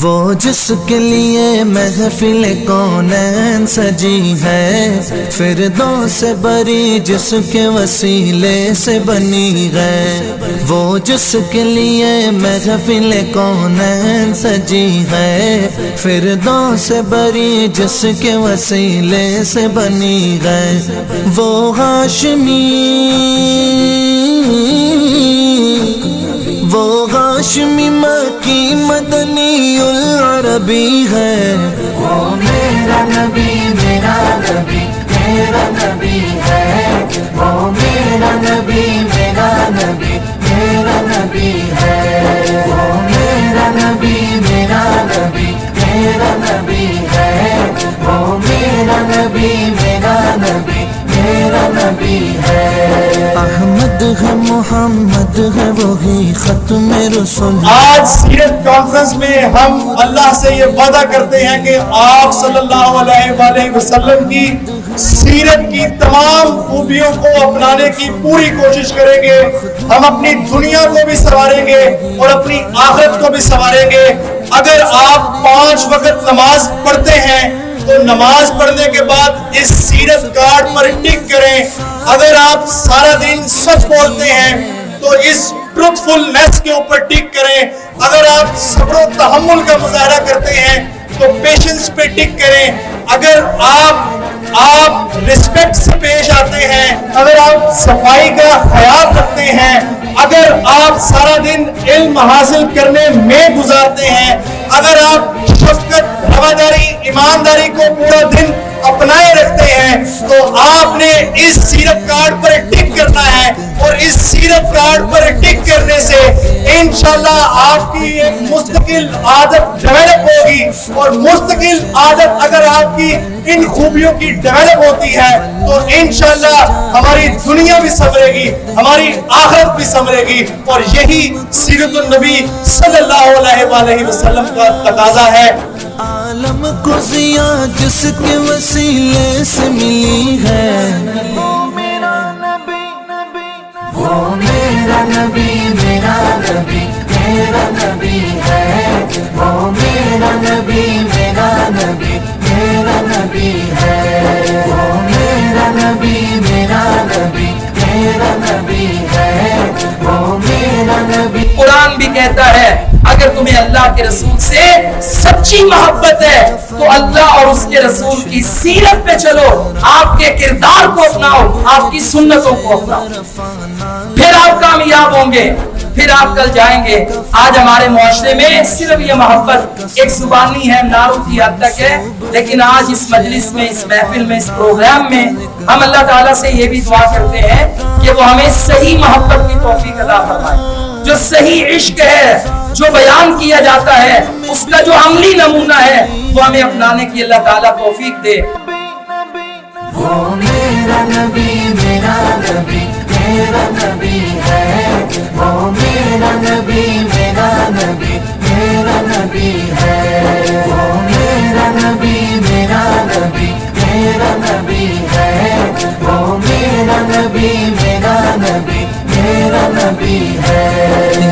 وہ جس کے لیے محفل کونین سجی ہے، فردوس بری جس کے وسیلے سے بنی ہے، وہ جس کے لیے محفل کونین سجی ہے، فردوس بری جس کے وسیلے سے بنی ہے، وہ ہاشمی مکی مدنی العربی ہے، وہ میرا نبی میرا نبی میرا نبی ہے، وہ میرا نبی میرا نبی میرا نبی ہے، وہ میرا نبی میرا نبی میرا نبی ہے، وہ میرا نبی میرا نبی میرا نبی ہے۔ احمد ہے محمد ہے وہی ختم رسول۔ آج سیرت کانفرنس میں ہم اللہ سے یہ وعدہ کرتے ہیں کہ آپ صلی اللہ علیہ وآلہ وسلم کی سیرت کی تمام خوبیوں کو اپنانے کی پوری کوشش کریں گے۔ ہم اپنی دنیا کو بھی سنواریں گے اور اپنی آخرت کو بھی سنواریں گے۔ اگر آپ 5 وقت نماز پڑھتے ہیں تو نماز پڑھنے کے بعد اس سیرت کارڈ پر ٹک کریں۔ اگر آپ سارا دن سچ بولتے ہیں تو اس ٹروتھفلنس کے اوپر ٹک کریں۔ اگر آپ صبر و تحمل کا مظاہرہ کرتے ہیں تو پیشنس پہ ٹک کریں۔ اگر آپ رسپیکٹ سے پیش آتے ہیں، اگر آپ صفائی کا خیال رکھتے ہیں، اگر آپ سارا دن علم حاصل کرنے میں گزارتے ہیں، اگر آپ شفقت، رواداری، ایمانداری کو پورا دن اپنائے رکھتے ہیں تو آپ نے اس سیرت کارڈ پر ٹک کرنا ہے، اور اس سیرت کارڈ پر ٹک کرنے سے انشاءاللہ آپ کی ایک مستقل عادت ڈیولپ ہوگی، اور مستقل عادت اگر آپ کی ان خوبیوں کی ڈیولپ ہوتی ہے تو انشاءاللہ ہماری دنیا بھی سنورے گی، ہماری آخرت بھی سنورے گی، اور یہی سیرت النبی صلی اللہ علیہ وآلہ وسلم کا تقاضا ہے۔ عالم کو ضیاء جس کے وسیلے سے ملی ہے، وہ میرا نبی میرا نبی میرا نبی ہے، وہ میرا نبی میرا نبی میرا نبی ہے، وہ میرا نبی میرا نبی میرا نبی ہے، وہ میرا نبی۔ قرآن بھی کہتا ہے اگر تمہیں اللہ کے رسول سے سچی محبت ہے تو اللہ اور اس کے رسول کی سیرت پہ چلو، آپ کے کردار کو اپناؤ، آپ کی سنتوں کو اپناؤ، پھر آپ کامیاب ہوں گے، پھر آپ کل جائیں گے۔ آج ہمارے معاشرے میں صرف یہ محبت ایک زبانی ہے، نعروں کی حد تک ہے، لیکن آج اس مجلس میں، اس محفل میں، اس پروگرام میں ہم اللہ تعالیٰ سے یہ بھی دعا کرتے ہیں کہ وہ ہمیں صحیح محبت کی توفیق عطا فرمائے۔ جو صحیح عشق ہے، جو بیان کیا جاتا ہے، اس کا جو عملی نمونہ ہے، وہ ہمیں اپنانے کی اللہ تعالیٰ توفیق دے۔ وہ میرا نبی میرا نبی میرا نبی ہے، وہ میرا نبی میرا نبی میرا نبی ہے، وہ میرا نبی میرا نبی میرا نبی ہے، وہ میرا نبی میرا نبی میرا نبی ہے۔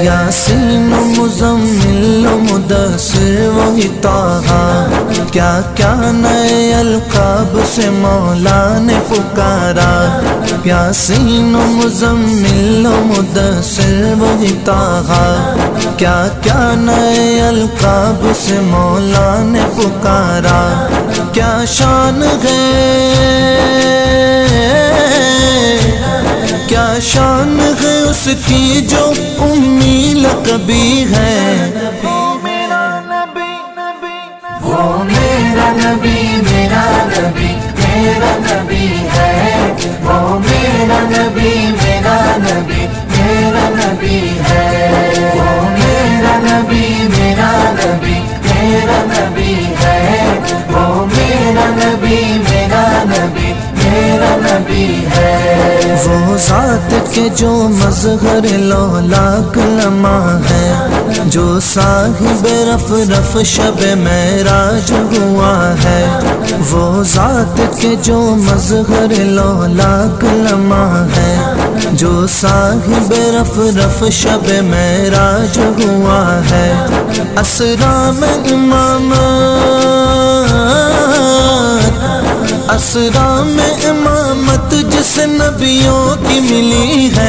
یاسین و مزمل و مدثر وہی طٰہٰ، کیا کیا نئے القاب سے مولا نے پکارا، یاسین و مزمل و مدثر وہی طٰہٰ، کیا کیا نئے القاب سے مولا نے پکارا، کیا شان ہے، کیا شان ہے اس کی جو امی لقبی ہے، وہ میرا نبی میرا نبی میرا نبی ہے، وہ میرا نبی میرا نبی میرا نبی ہے، وہ میرا نبی میرا نبی میرا نبی ہے، وہ میرا نبی میرا نبی میرا نبی ہے۔ وہ ذات کے جو مظہر لولاک لمحہ ہے، جو صاحب رف رف شب معراج ہوا ہے، وہ ذات کے جو مظہر لولاک لمحہ ہے، جو صاحب رف رف شب معراج ہوا ہے، اسرا میں امامت، اسرا میں امامت جس نبیوں کی ملی ہے،